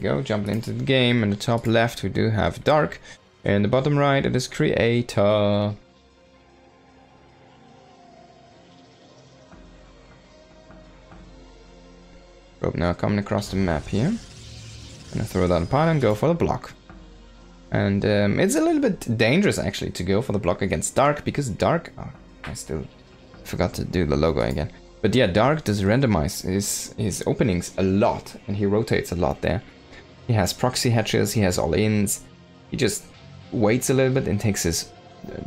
we go, jumping into the game. In the top left we do have Dark. In the bottom right it is Creator. Probe now coming across the map here. Gonna throw down the pile and go for the block. And it's a little bit dangerous actually to go for the block against Dark, because Dark... Oh, I still forgot to do the logo again. But yeah, Dark does randomize his openings a lot, and he rotates a lot there. He has proxy hatches, he has all-ins. He just waits a little bit and takes his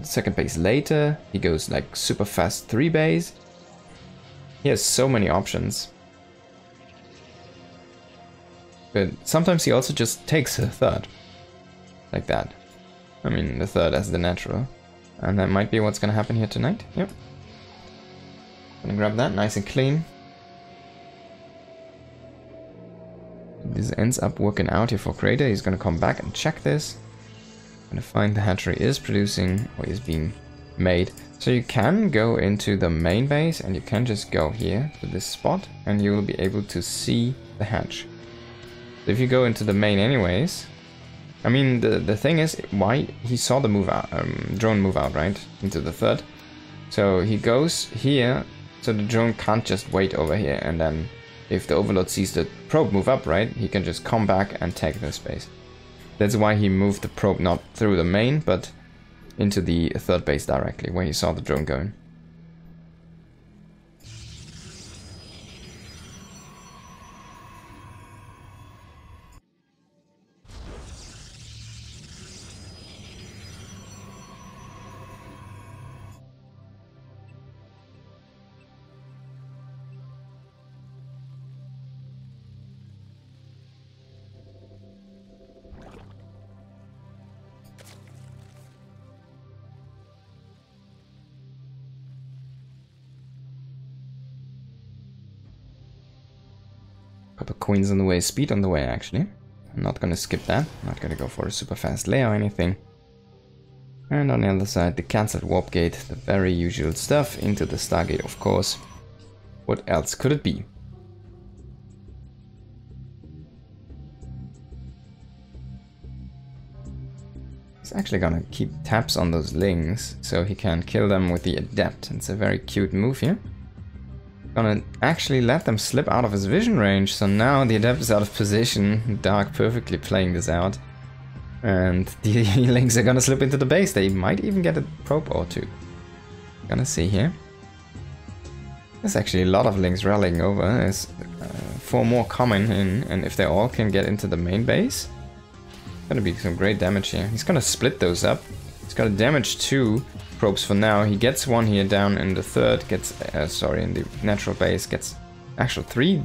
second base later. He goes like super fast 3 base. He has so many options. But sometimes he also just takes a third. Like that. I mean, the third as the natural. And that might be what's gonna happen here tonight. Yep. Gonna grab that, nice and clean. This ends up working out here for Creator. He's gonna come back and check this. Gonna find the hatchery is producing, or is being made. So you can go into the main base and you can just go here to this spot and you will be able to see the hatch. So if you go into the main anyways, I mean the thing is why he saw the move out, drone move out, right, into the third. So he goes here, so the drone can't just wait over here, and then if the overlord sees the probe move up, right, he can just come back and take the space. That's why he moved the probe not through the main, but into the third base directly, where he saw the drone going. Couple queens on the way, speed on the way actually. I'm not gonna skip that, not gonna go for a super fast lay or anything. And on the other side, the cancelled warp gate, the very usual stuff, into the Stargate of course. What else could it be? He's actually gonna keep tabs on those lings, so he can kill them with the Adept. It's a very cute move here. Gonna actually let them slip out of his vision range, so now the Adept is out of position. Dark perfectly playing this out. And the lings are gonna slip into the base. They might even get a probe or two. Gonna see here. There's actually a lot of lings rallying over. There's 4 more coming in, and if they all can get into the main base, gonna be some great damage here. He's gonna split those up. He's gonna damage 2 probes for now. He gets 1 here down in the third, gets in the natural base, gets actual 3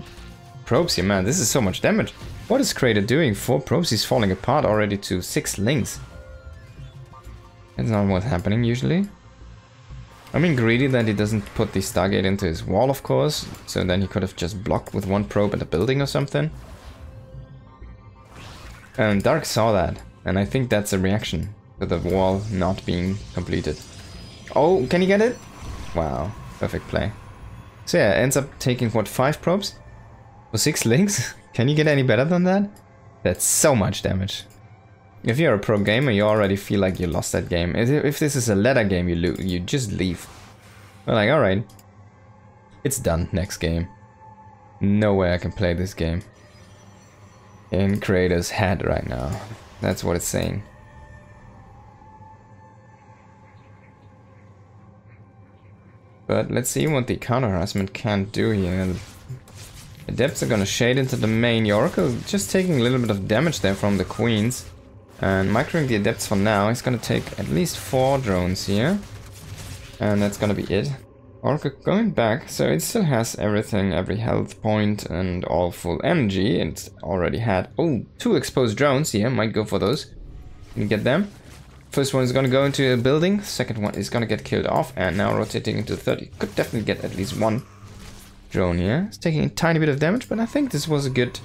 probes here. Man, this is so much damage. What is Creator doing? 4 probes, he's falling apart already to 6 lings. That's not what's happening usually. I mean, greedy that he doesn't put the Stargate into his wall, of course, so then he could have just blocked with 1 probe at a building or something. And Dark saw that, and I think that's a reaction to the wall not being completed. Oh, can you get it? Wow, perfect play. So yeah, ends up taking, what, 5 probes? For 6 links? Can you get any better than that? That's so much damage. If you're a pro gamer, you already feel like you lost that game. If this is a ladder game, you just leave. You're like, alright. It's done, next game. No way I can play this game. In Creator's head right now. That's what it's saying. But let's see what the counter harassment can do here. Adepts are gonna shade into the main. The Oracle just taking a little bit of damage there from the queens. And microing the Adepts for now. He's gonna take at least 4 drones here. And that's gonna be it. Oracle going back, so it still has everything, every health point and all full energy. It's already had, 2 exposed drones here. Might go for those. Can you get them? First one is gonna go into a building, second one is gonna get killed off, and now rotating into the third. You could definitely get at least 1 drone here. It's taking a tiny bit of damage, but I think this was a good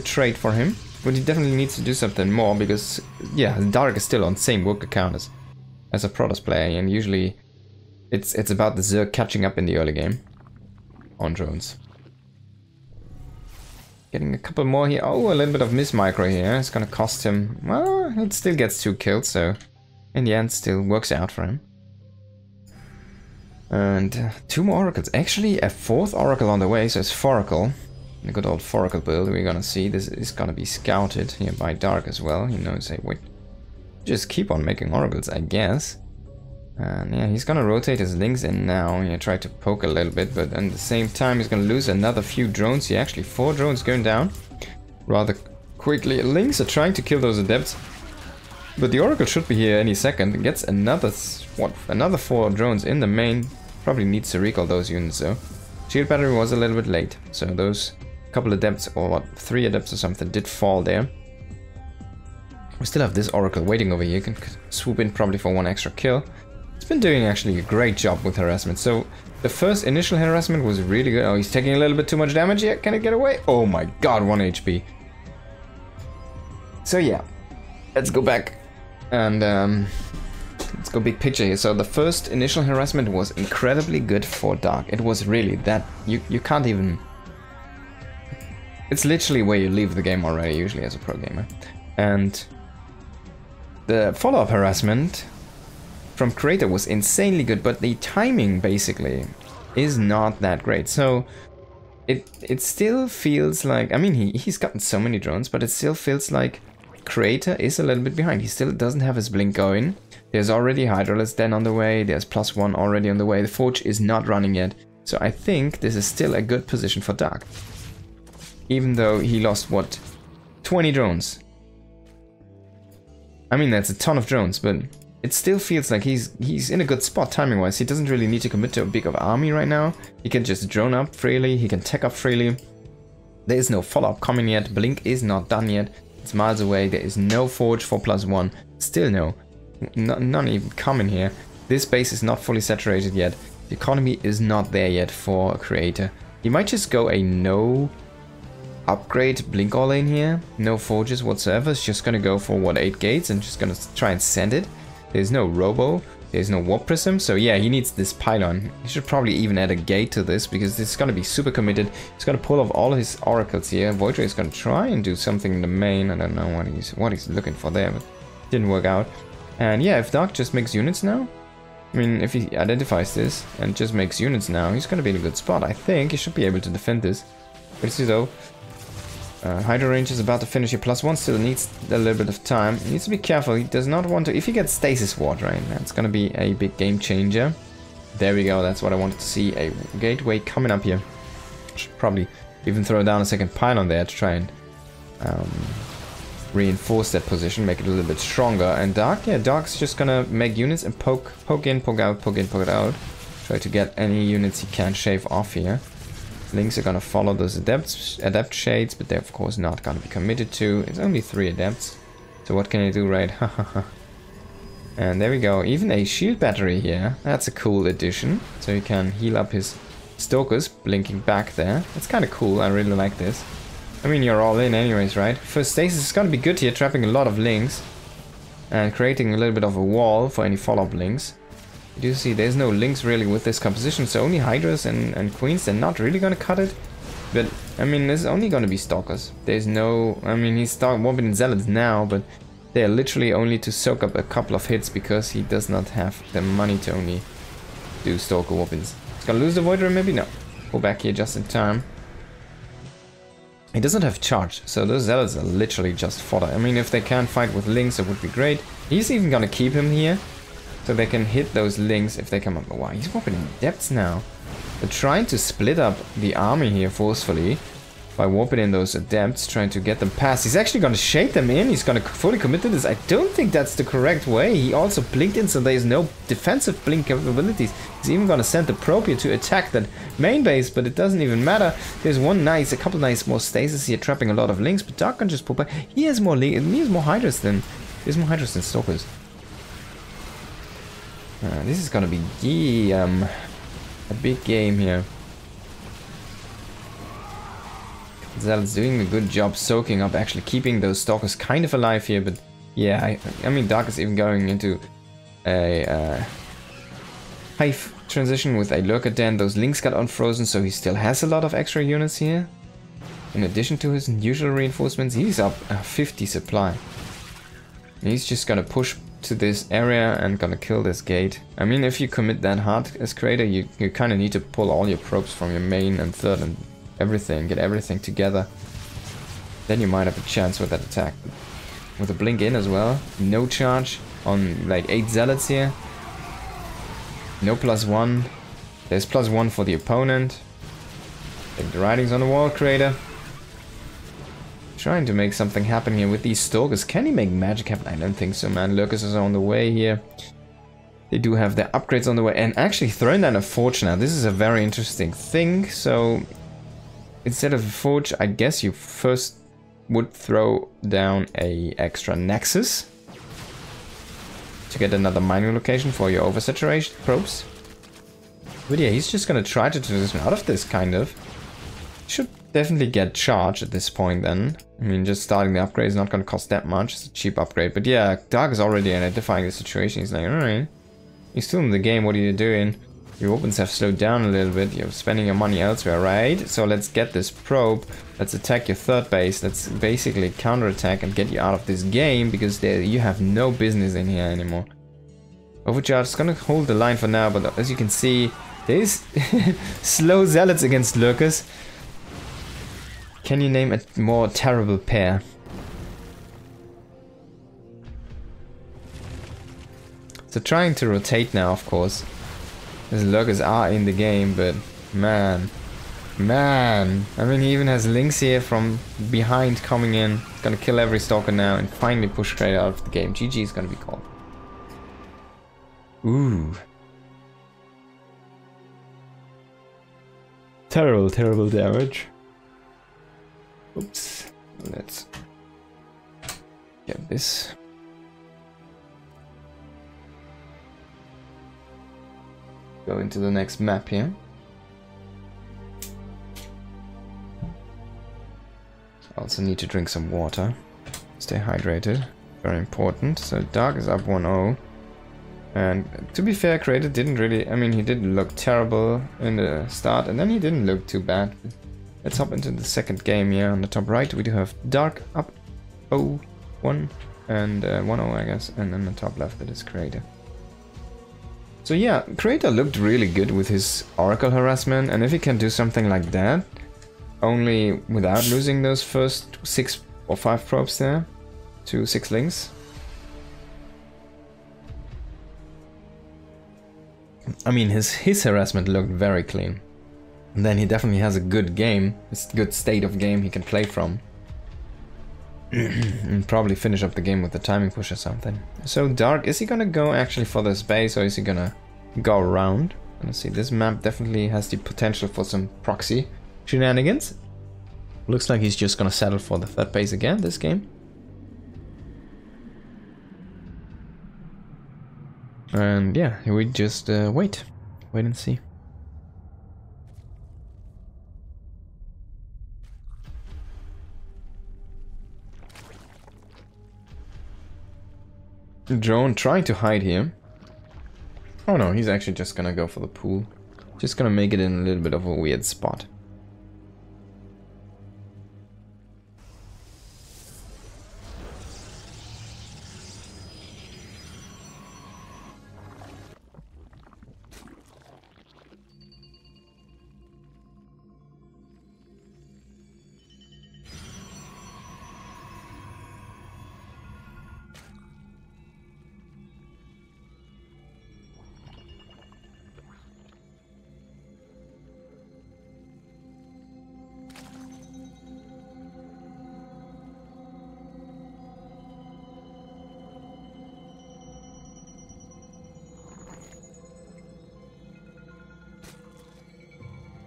trade for him. But he definitely needs to do something more, because, yeah, Dark is still on same worker count as a Protoss player, and usually it's about the Zerg catching up in the early game on drones. Getting a couple more here. Oh, a little bit of miss micro here. It's gonna cost him... Well, it still gets 2 kills, so... In the end, still works out for him. And 2 more oracles. Actually, a 4th oracle on the way, so it's Foracle. The good old Foracle build we're gonna see. This is gonna be scouted here by Dark as well. He knows, hey, wait. Just keep on making oracles, I guess. And yeah, he's gonna rotate his links in now. Yeah, try to poke a little bit, but at the same time, he's gonna lose another few drones here. Actually, 4 drones going down rather quickly. Links are trying to kill those adepts. But the oracle should be here any second. It gets another, what, another 4 drones in the main. Probably needs to recall those units though. Shield battery was a little bit late, so those couple adepts, or what, 3 adepts or something, did fall there. We still have this oracle waiting over here. Can swoop in probably for 1 extra kill. It's been doing actually a great job with harassment. So the first initial harassment was really good. Oh, he's taking a little bit too much damage here. Can it get away? Oh my god, 1 HP. So yeah, let's go back and let's go big picture here. So the first initial harassment was incredibly good for Dark. It was really that you can't even... It's literally where you leave the game already, usually as a pro gamer. And the follow-up harassment from Creator was insanely good, but the timing basically is not that great. So it still feels like, I mean, he's gotten so many drones, but it still feels like Creator is a little bit behind. He still doesn't have his blink going. There's already Hydralis Den on the way. There's +1 already on the way. The Forge is not running yet. So I think this is still a good position for Dark. Even though he lost, what, 20 drones. I mean, that's a ton of drones, but it still feels like he's in a good spot timing-wise. He doesn't really need to commit to a big of army right now. He can just drone up freely. He can tech up freely. There is no follow-up coming yet. Blink is not done yet. It's miles away. There is no Forge for +1. Still no. None even coming here. This base is not fully saturated yet. The economy is not there yet for a Creator. He might just go a no upgrade blink all in here. No Forges whatsoever. It's just gonna go for what, 8 gates and just gonna try and send it. There's no Robo. There's no Warp Prism. So yeah, he needs this pylon. He should probably even add a gate to this because this is gonna be super committed. He's gonna pull off all of his oracles here. Voidray is gonna try and do something in the main. I don't know what he's looking for there, but it didn't work out. And yeah, if Dark just makes units now, I mean, if he identifies this and just makes units now, he's gonna be in a good spot. I think he should be able to defend this. We'll see though. Hydro range is about to finish here. +1 still needs a little bit of time. He needs to be careful. He does not want to... If he gets Stasis Ward, right, that's going to be a big game changer. There we go. That's what I wanted to see. A gateway coming up here. Should probably even throw down a second pylon there to try and reinforce that position, make it a little bit stronger. And Dark, yeah, Dark's just going to make units and poke in, poke out, poke in, poke out. Try to get any units he can shave off here. Links are gonna follow those adept shades, but they're of course not gonna be committed to. It's only 3 adepts, so what can I do, right? And there we go. Even a shield battery here. That's a cool addition. So you can heal up his stalkers, blinking back there. That's kind of cool. I really like this. I mean, you're all in anyways, right? First stasis is gonna be good here, trapping a lot of links and creating a little bit of a wall for any follow-up links. You do see there's no links really with this composition, so only Hydras and Queens, they're not really gonna cut it. But, I mean, there's only gonna be Stalkers. There's no... I mean, he's warping in Zealots now, but they're literally only to soak up a couple of hits because he does not have the money to only do Stalker Warpins. He's gonna lose the Void Ray, maybe? No. Go back here just in time. He doesn't have charge, so those Zealots are literally just fodder. I mean, if they can fight with links, it would be great. He's even gonna keep him here, so they can hit those links if they come up. Wow, he's warping in depths now. They're trying to split up the army here forcefully by warping in those adepts, trying to get them past. He's actually going to shade them in. He's going to fully commit to this. I don't think that's the correct way. He also blinked in, so there's no defensive blink capabilities. He's even going to send the probe here to attack that main base, but it doesn't even matter. There's a couple nice more stasis here, trapping a lot of links, but Dark can just pull back. He has more Hydras than Stalkers. This is gonna be a big game here. Zealot's doing a good job soaking up, actually keeping those Stalkers kind of alive here, but yeah, I mean, Dark is even going into a Hive transition with a Lurker Den. Those links got unfrozen, so he still has a lot of extra units here. in addition to his usual reinforcements, he's up 50 supply. He's just gonna push to this area and gonna kill this gate. I mean, if you commit that hard as creator, you kind of need to pull all your probes from your main and third and everything, get everything together. Then you might have a chance with that attack. With a blink in as well, no charge on like 8 zealots here. No +1. There's +1 for the opponent. Take the writings on the wall, creator. Trying to make something happen here with these stalkers. Can he make magic happen? I don't think so, man. Lurkers is on the way here. They do have their upgrades on the way. And actually throwing down a forge now. This is a very interesting thing. So instead of a forge, I guess you first would throw down a extra nexus to get another mining location for your oversaturation probes. But yeah, he's just gonna try to transition out of this, kind of. Should definitely get charged at this point then. I mean, just starting the upgrade is not gonna cost that much. It's a cheap upgrade. But yeah, Dark is already identifying the situation. He's like, alright, you're still in the game, what are you doing? Your weapons have slowed down a little bit. You're spending your money elsewhere, right? So let's get this probe. Let's attack your third base. Let's basically counterattack and get you out of this game, because you have no business in here anymore. Overcharge is gonna hold the line for now, but as you can see, there's slow zealots against lurkers. Can you name a more terrible pair? So trying to rotate now, of course. His lurkers are in the game, but man. I mean, he even has links here from behind coming in. He's gonna kill every stalker now and finally push straight out of the game. GG is gonna be called. Ooh. Terrible damage. Oops. Let's get this. Go into the next map here. Also need to drink some water. Stay hydrated. Very important. So Dark is up 1-0. And to be fair, Creator didn't really... I mean, he didn't look terrible in the start. And then he didn't look too bad. Let's hop into the second game here. On the top right, we do have Dark up 0-1. And 1-0, I guess. And on the top left, it is Creator. So yeah, Creator looked really good with his Oracle harassment, and if he can do something like that, only without losing those first 6 or 5 probes there, to 6 links. I mean, his harassment looked very clean. And then he definitely has a good game, a good state of game he can play from. And probably finish up the game with the timing push or something. So Dark, is he gonna go actually for this base, or is he gonna go around? Let's see, this map definitely has the potential for some proxy shenanigans. Looks like he's just gonna settle for the third base again this game. And yeah, we just wait and see. Drone trying to hide here. Oh no, he's actually just gonna go for the pool. Just gonna make it in a little bit of a weird spot.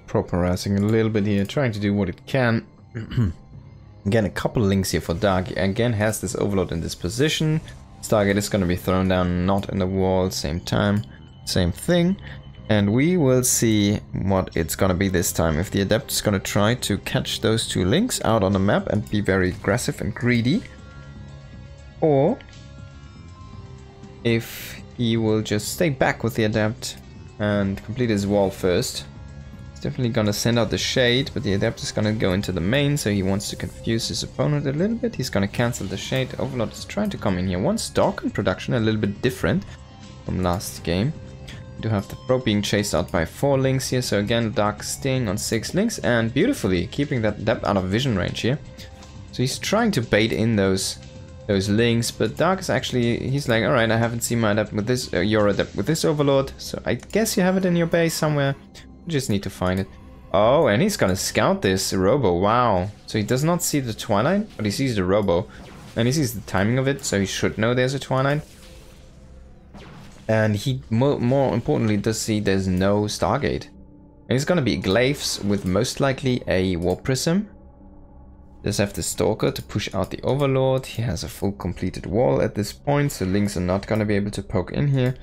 Prop harassing a little bit here, trying to do what it can. Again, a couple links here for Dark. Again, has this overload in this position. Stargate is going to be thrown down, not in the wall, same time, same thing. And we will see what it's going to be this time. If the Adept is going to try to catch those 2 links out on the map and be very aggressive and greedy. Or if he will just stay back with the Adept and complete his wall first. definitely gonna send out the shade, but the adept is gonna go into the main, so he wants to confuse his opponent a little bit. He's gonna cancel the shade. Overlord is trying to come in here. One stalk in production, a little bit different from last game. We do have the probe being chased out by 4 links here, so again, Dark staying on 6 links, and beautifully keeping that adept out of vision range here. So he's trying to bait in those links, but Dark is actually, he's like, alright, I haven't seen my adept with this, your adept with this overlord, so I guess you have it in your base somewhere. You just need to find it. Oh, and he's gonna scout this robo, wow. So he does not see the Twilight, but he sees the robo, and he sees the timing of it, so he should know there's a Twilight. And he, more importantly, does see there's no Stargate. And it's gonna be Glaives with most likely a Warp Prism. Does have the Stalker to push out the Overlord. He has a full completed wall at this point, so links are not going to be able to poke in here.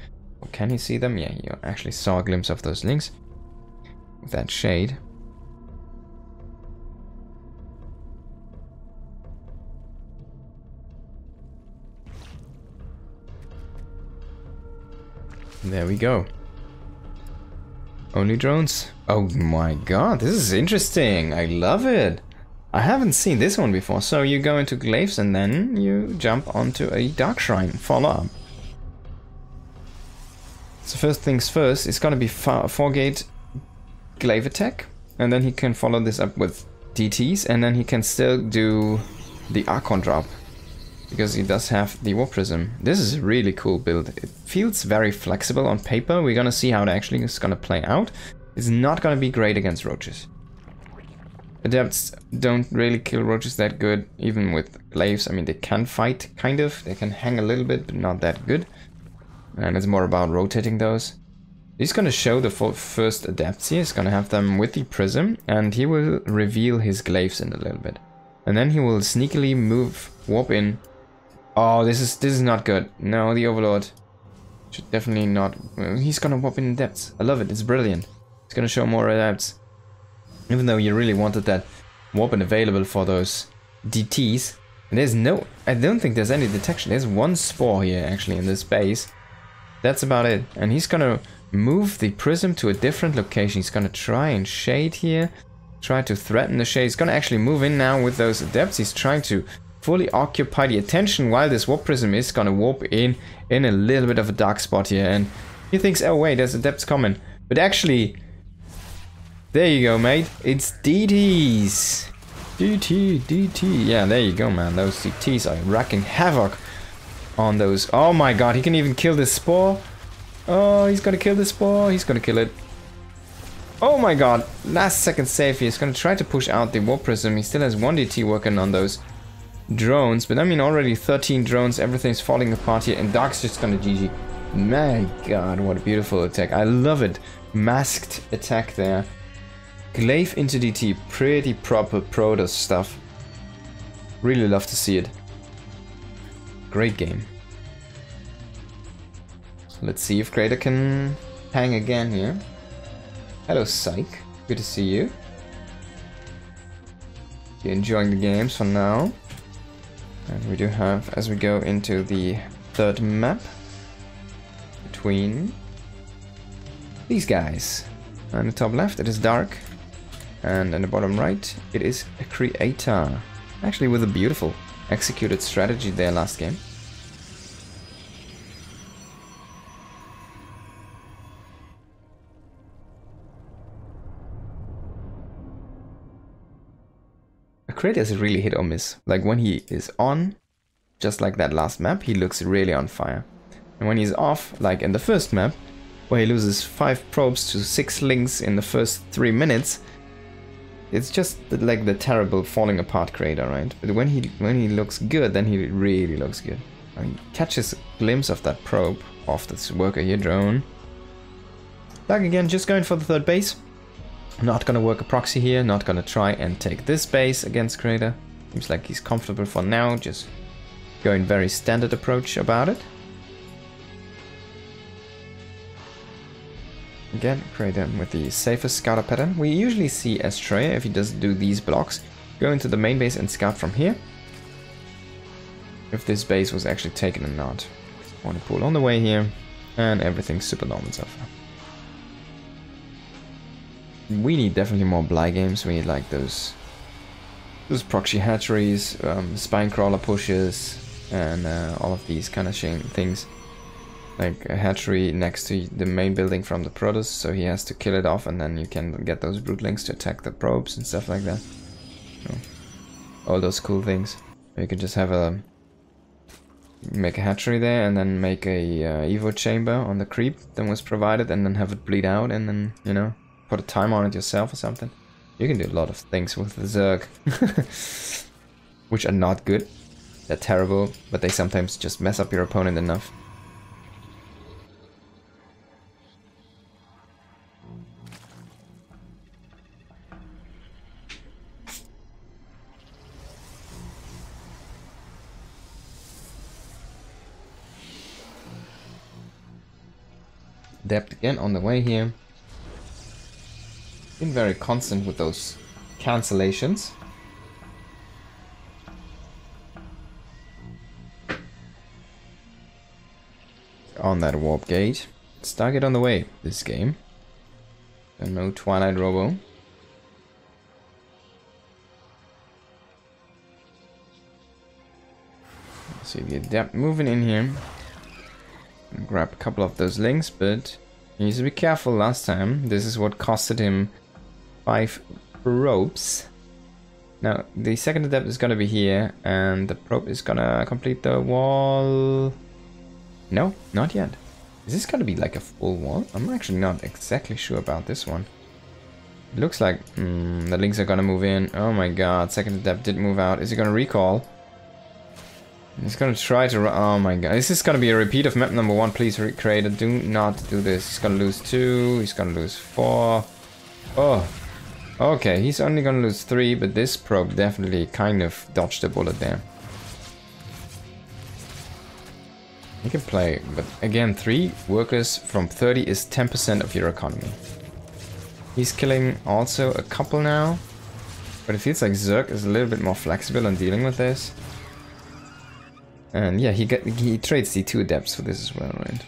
Or can he see them? Yeah, you actually saw a glimpse of those links with that shade. There we go. Only drones. Oh my god, this is interesting. I love it. I haven't seen this one before. So you go into Glaives and then you jump onto a Dark Shrine follow-up. So first things first, it's gonna be 4-gate Glaive attack. And then he can follow this up with DTs, and then he can still do the Archon drop. Because he does have the Warp Prism. This is a really cool build. It feels very flexible on paper. We're gonna see how it actually is gonna play out. It's not gonna be great against roaches. Adepts don't really kill roaches that good, even with Glaives. I mean, they can fight, kind of. They can hang a little bit, but not that good. And it's more about rotating those. He's gonna show the first adepts here. He's gonna have them with the Prism, and he will reveal his Glaives in a little bit. And then he will sneakily move, warp in. Oh, this is not good. No, the Overlord should definitely not. He's gonna warp in adepts. I love it. It's brilliant. It's gonna show more adepts. Even though you really wanted that warp-in available for those DTs. And there's no... I don't think there's any detection. There's one spore here, actually, in this base. That's about it. And he's gonna move the Prism to a different location. He's gonna try and shade here. Try to threaten the shade. He's gonna actually move in now with those adepts. He's trying to fully occupy the attention while this Warp Prism is gonna warp in a little bit of a dark spot here. And he thinks, oh wait, there's adepts coming. But actually... there you go, mate. It's DTs. DT. Yeah, there you go, man. Those DTs are wrecking havoc on those. Oh my god, he can even kill this spore. Oh, he's gonna kill the spore. He's gonna kill it. Oh my god. Last second save here. He's gonna try to push out the Warp Prism. He still has 1 DT working on those drones. But I mean, already 13 drones. Everything's falling apart here. And Dark's just gonna GG. My god, what a beautiful attack. I love it. Masked attack there. Glaive into DT, pretty proper Protoss stuff. Really love to see it. Great game. Let's see if Crater can hang again here. Hello, Psych. Good to see you. You're enjoying the games for now. And we do have, as we go into the third map, between these guys. On the top left, it is Dark. And in the bottom right, it is a Creator. Actually with a beautiful executed strategy there last game. A Creator is really hit or miss. Like when he is on, just like that last map, he looks really on fire. And when he's off, like in the first map, where he loses 5 probes to 6 links in the first 3 minutes, it's just like the terrible falling apart Creator, right? But when he looks good, then he really looks good. I mean, catches a glimpse of that probe off this worker here, drone. Back again, just going for the third base. Not gonna work a proxy here, not gonna try and take this base against Creator. Seems like he's comfortable for now, just going very standard approach about it. Again, Creator with the safest scouter pattern. We usually see Astrea, if he doesn't do these blocks, go into the main base and scout from here. If this base was actually taken or not. Want to pull on the way here, and everything's super normal so far. we need definitely more Bly games. We need like those proxy hatcheries, spine crawler pushes, and all of these kind of things. Like a hatchery next to the main building from the Protoss, so he has to kill it off, and then you can get those brootlings to attack the probes and stuff like that. So, all those cool things. You can just have make a hatchery there, and then make a evo chamber on the creep that was provided, and then have it bleed out, and then, you know, put a timer on it yourself or something. You can do a lot of things with the Zerg, which are not good. They're terrible, but they sometimes just mess up your opponent enough. Depth again on the way here. Been very constant with those cancellations. On that warp gate. Stargate on the way this game. And no Twilight Robo. See the Adept moving in here. Grab a couple of those links, but he needs to be careful last time. This is what costed him 5 probes. Now, the second Adept is gonna be here, and the probe is gonna complete the wall. No, not yet. Is this gonna be like a full wall? I'm actually not exactly sure about this one. It looks like the links are gonna move in. Oh my god, second Adept did move out. Is he gonna recall? He's gonna try to run. Oh my god, this is gonna be a repeat of map number 1. Please recreate it. Do not do this. He's gonna lose 2. He's gonna lose 4. Oh, okay. He's only gonna lose 3, but this probe definitely kind of dodged a bullet there. He can play, but again, 3 workers from 30 is 10% of your economy. He's killing also a couple now, but it feels like Zerg is a little bit more flexible in dealing with this. And yeah, he trades the 2 Adepts for this as well, right?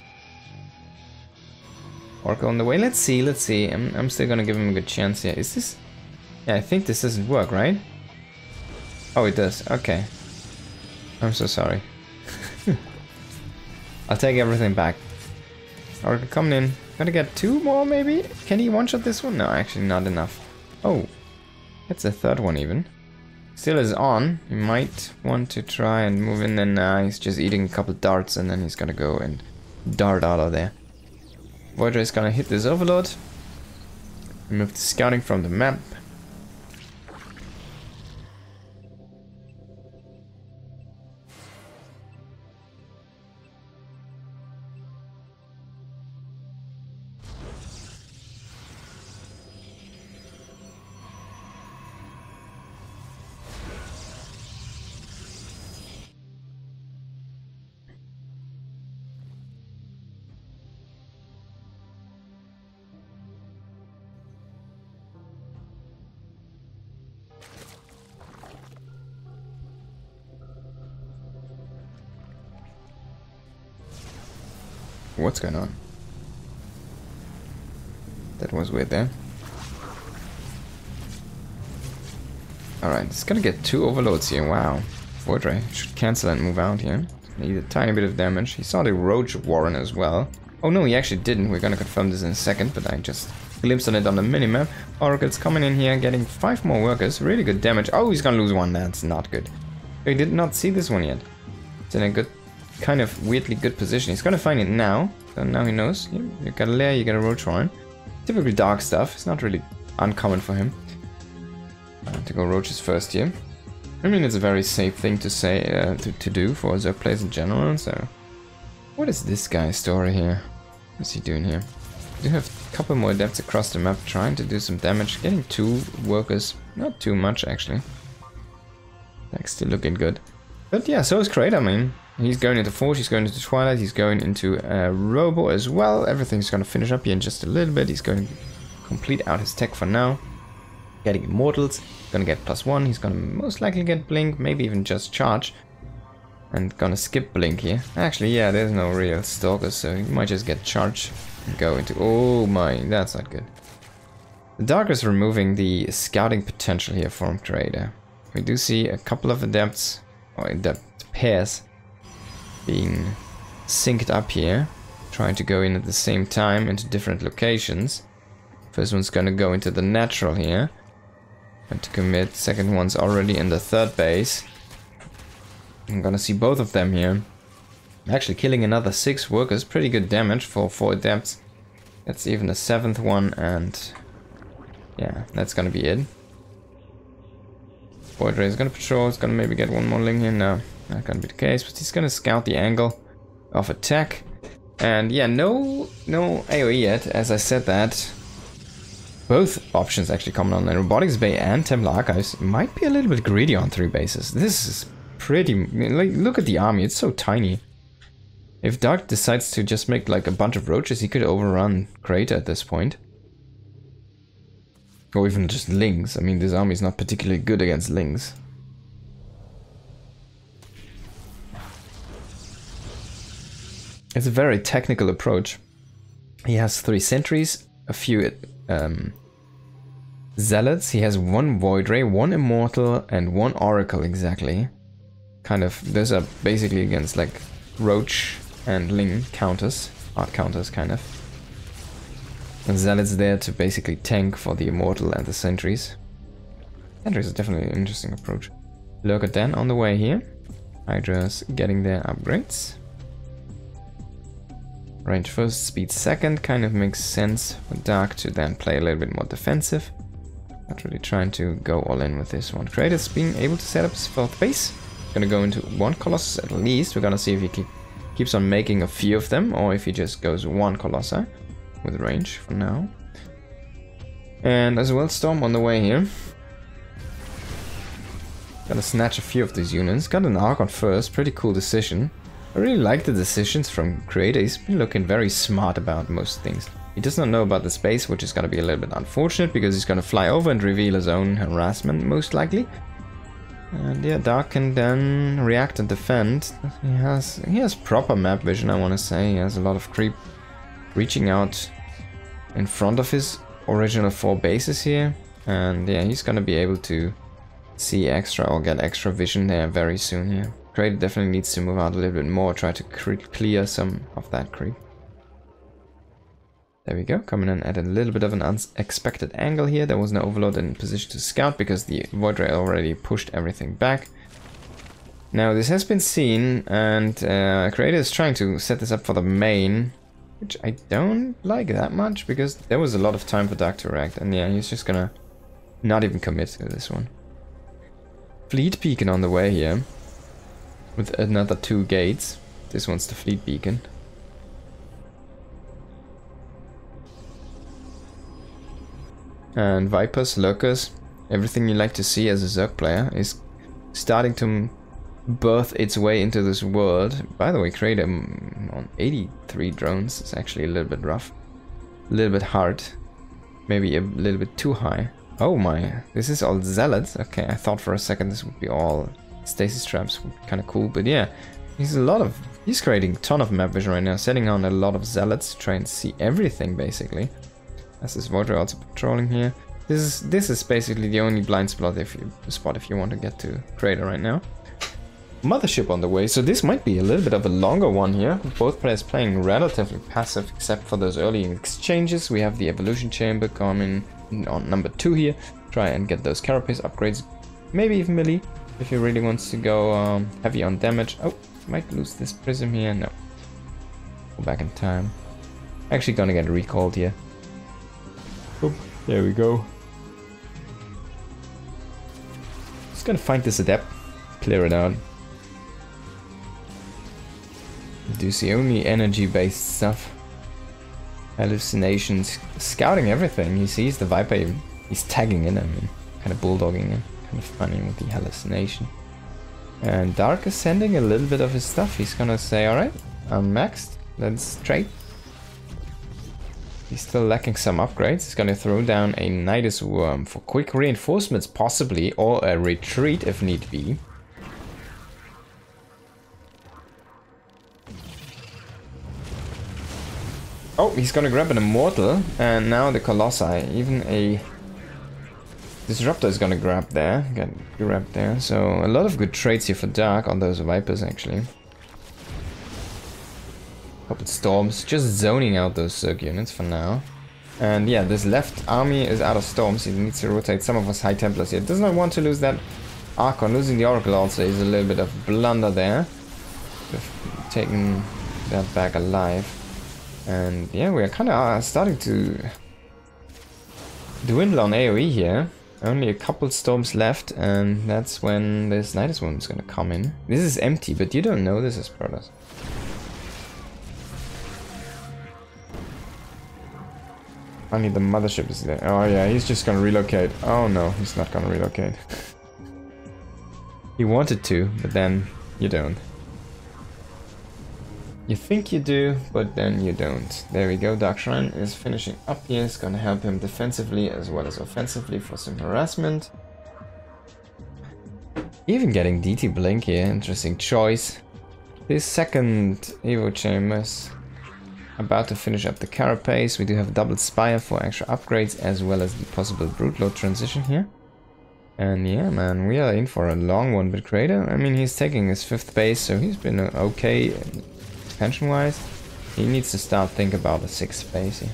Oracle on the way. Let's see. I'm still gonna give him a good chance here. Is this? Yeah, I think this doesn't work, right? Oh, it does. Okay. I'm so sorry. I'll take everything back. Oracle coming in. Gotta get 2 more, maybe? Can he one-shot this one? No, actually not enough. Oh, that's the 3rd one even. Still is on. He might want to try and move in, then he's just eating a couple darts, and then he's gonna go and dart out of there. Voyager is gonna hit this Overlord. Remove the scouting from the map. What's going on? That was weird there. Alright, it's gonna get 2 overloads here. Wow. Voidray should cancel and move out here. Need a tiny bit of damage. He saw the Roach Warren as well. Oh no, he actually didn't. We're gonna confirm this in a second, but I just glimpsed on it on the minimap. Oracle's coming in here, getting 5 more workers. Really good damage. Oh, he's gonna lose 1. That's not good. He did not see this one yet. It's in a good, kind of weirdly good position. He's gonna find it now. So now he knows. You got a lair, you got a Roach Warren. Typically dark stuff. It's not really uncommon for him. To go Roaches first here. I mean, it's a very safe thing to say, to do for Zerg players in general, so... What is this guy's story here? What's he doing here? We do have a couple more Adepts across the map trying to do some damage. Getting 2 workers. Not too much, actually. That's still looking good. But yeah, so is Kraid, I mean. He's going into Forge, he's going into Twilight, he's going into Robo as well. Everything's going to finish up here in just a little bit. He's going to complete out his tech for now. Getting Immortals, gonna get +1, he's gonna most likely get Blink, maybe even just Charge. And gonna skip Blink here. Actually, yeah, there's no real Stalkers, so he might just get Charge and go into... Oh my, that's not good. The Dark is removing the scouting potential here from Creator. We do see a couple of adepts, or adept pairs, being synced up here, trying to go in at the same time into different locations. First one's gonna go into the natural here and to commit. Second one's already in the third base. I'm gonna see both of them here. Actually killing another 6 workers, pretty good damage for 4 adepts. That's even a 7th one, and yeah, that's gonna be it. Bo3 is gonna patrol, he's gonna maybe get one more ling here. No, not gonna be the case, but he's gonna scout the angle of attack. And yeah, no AoE yet, as I said that. Both options actually come on, and Robotics Bay and Templar Archives might be a little bit greedy on 3 bases. This is pretty, like, look at the army, it's so tiny. If Dark decides to just make like a bunch of roaches, he could overrun Crater at this point. Or even just lings. I mean, this army is not particularly good against lings. It's a very technical approach. He has 3 sentries, a few zealots. He has 1 void ray, 1 immortal, and 1 oracle exactly. Kind of, those are basically against like roach and ling counters, art counters kind of. And zealots there to basically tank for the immortal and the sentries. Sentries is definitely an interesting approach. Lurker Den on the way here. Hydra's getting their upgrades. Range first, speed second, kind of makes sense for Dark to then play a little bit more defensive. Not really trying to go all in with this one. Creator's being able to set up his 4th base. Gonna go into 1 Colossus at least. We're gonna see if he keeps on making a few of them, or if he just goes 1 Colossi with range for now. And as well, Storm on the way here. Gonna snatch a few of these units. Got an Archon first, pretty cool decision. I really like the decisions from Creator. He's been looking very smart about most things. He does not know about the space, which is gonna be a little bit unfortunate, because he's gonna fly over and reveal his own harassment, most likely. And yeah, Dark can then react and defend. He has proper map vision, I want to say. He has a lot of creep reaching out in front of his original 4 bases here. And yeah, he's gonna be able to see extra or get extra vision there very soon here. Creator definitely needs to move out a little bit more, try to clear some of that creep. There we go, coming in at a little bit of an unexpected angle here. There was no Overlord in position to scout because the Void Ray already pushed everything back. Now this has been seen, and Creator is trying to set this up for the main, which I don't like that much because there was a lot of time for Dark to react, and yeah, he's just gonna not even commit to this one. Fleet Beacon on the way here with another 2 gates. This one's the Fleet Beacon. And Vipers, Lurkers, everything you like to see as a Zerg player is starting to birth its way into this world. By the way, Creator on 83 drones is actually a little bit rough. A little bit hard. Maybe a little bit too high. Oh my, this is all zealots. Okay, I thought for a second this would be all stasis traps. Would be kind of cool, but yeah. He's creating a ton of map vision right now, setting on a lot of zealots to try and see everything basically. As this Void Ray also patrolling here. This is basically the only blind spot if you want to get to Creator right now. Mothership on the way, so this might be a little bit of a longer one here. Both players playing relatively passive, except for those early exchanges. We have the Evolution Chamber coming on number 2 here. Try and get those Carapace upgrades, maybe even melee, if he really wants to go heavy on damage. Oh, might lose this Prism here. No. Go back in time. Actually gonna get recalled here. Oop, there we go. Just gonna find this adept, clear it out. Do see only energy-based stuff. Hallucinations, scouting everything. He sees the Viper even. He's tagging in, I mean, kind of bulldogging in. Kind of funny with the hallucination. And Dark is sending a little bit of his stuff. He's gonna say, alright, I'm maxed, let's trade. He's still lacking some upgrades. He's gonna throw down a Nidus Worm for quick reinforcements possibly, or a retreat if need be. Oh, he's gonna grab an Immortal, and now the Colossi, even a Disruptor is gonna grab there, get grabbed there. So a lot of good trades here for Dark on those Vipers actually. Couple Storms, just zoning out those Zerg units for now. And yeah, this left army is out of Storms, he needs to rotate some of us High Templars here. Does not want to lose that Archon, losing the Oracle also is a little bit of blunder there. We've taken that back alive. And yeah, we are kind of starting to dwindle on AoE here. Only a couple storms left, and that's when this Nidus Worm is gonna come in. This is empty, but you don't know this is Protoss. Only the mothership is there. Oh yeah, he's just gonna relocate. Oh no, he's not gonna relocate. He wanted to, but then you don't. You think you do, but then you don't. There we go, Dark Shrine is finishing up here. It's gonna help him defensively as well as offensively for some harassment. Even getting DT Blink here, interesting choice. His second Evo Chambers. About to finish up the Carapace. We do have double Spire for extra upgrades as well as the possible Broodlord transition here. And yeah, man, we are in for a long one with Crater. I mean, he's taking his 5th base, so he's been okay. Expansion-wise, he needs to start thinking about a 6th base here.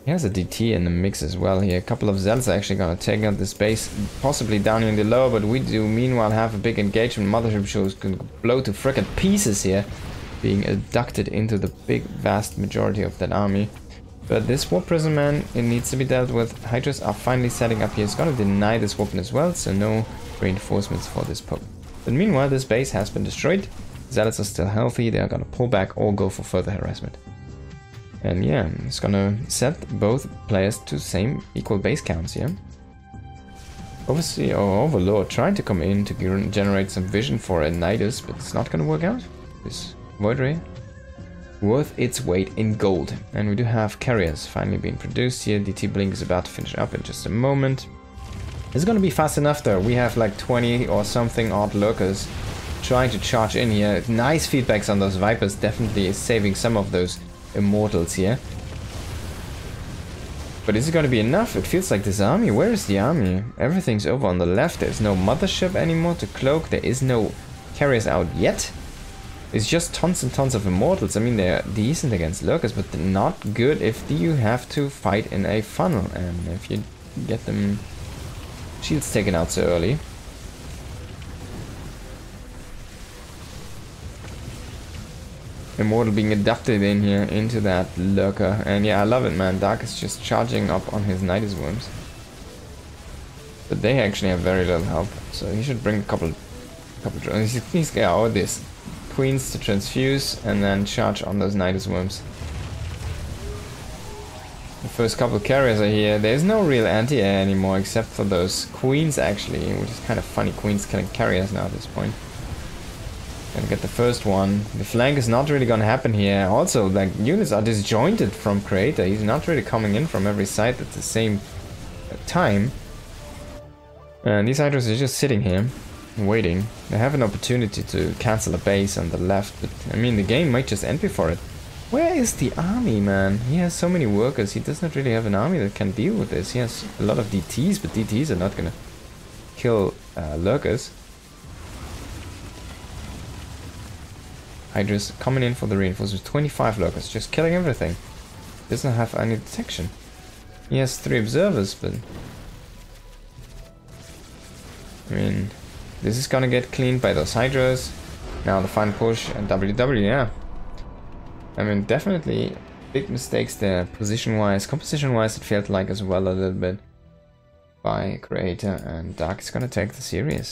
He has a DT in the mix as well here. A couple of Zealots are actually gonna take out this base, possibly down here in the lower, but we do meanwhile have a big engagement. Mothership shows can blow to frickin' pieces here, being abducted into the big vast majority of that army. But this Warp Prison Man, it needs to be dealt with. Hydras are finally setting up here. It's gonna deny this weapon as well, so no reinforcements for this poke. But meanwhile, this base has been destroyed. Zealots are still healthy, they are gonna pull back or go for further harassment. And yeah, it's gonna set both players to same equal base counts here. Obviously, our Overlord trying to come in to generate some vision for a Nidus, but it's not gonna work out. This Void Ray, worth its weight in gold. And we do have carriers finally being produced here. DT Blink is about to finish up in just a moment. It's gonna be fast enough though. We have like 20 or something odd lurkers trying to charge in here. Nice feedbacks on those Vipers, definitely is saving some of those Immortals here. But is it going to be enough? It feels like this army. Where is the army? Everything's over on the left. There's no mothership anymore to cloak. There is no carriers out yet. It's just tons and tons of Immortals. I mean, they're decent against lurkers, but they're not good if you have to fight in a funnel. And if you get them shields taken out so early. Immortal being adapted in here into that lurker, and yeah, I love it, man. Dark is just charging up on his Nidus Worms, but they actually have very little help, so he should bring a couple drones. He's got all this queens to transfuse and then charge on those Nidus Worms. The first couple of carriers are here. There's no real anti-air anymore except for those queens actually, which is kind of funny. Queens killing carriers now at this point. Gonna get the first one. The flank is not really gonna happen here. Also, like, units are disjointed from Creator. He's not really coming in from every side at the same time. And these Hydras are just sitting here, waiting. They have an opportunity to cancel a base on the left, but I mean, the game might just end before it. Where is the army, man? He has so many workers. He does not really have an army that can deal with this. He has a lot of DTs, but DTs are not gonna kill lurkers. Hydras coming in for the reinforcements. 25 lurkers, just killing everything. Doesn't have any detection. He has 3 observers, but I mean, this is gonna get cleaned by those Hydras. Now the final push and WW, yeah. I mean, definitely big mistakes there, position-wise. Composition-wise, it felt like as well a little bit by Creator, and Dark is gonna take the series.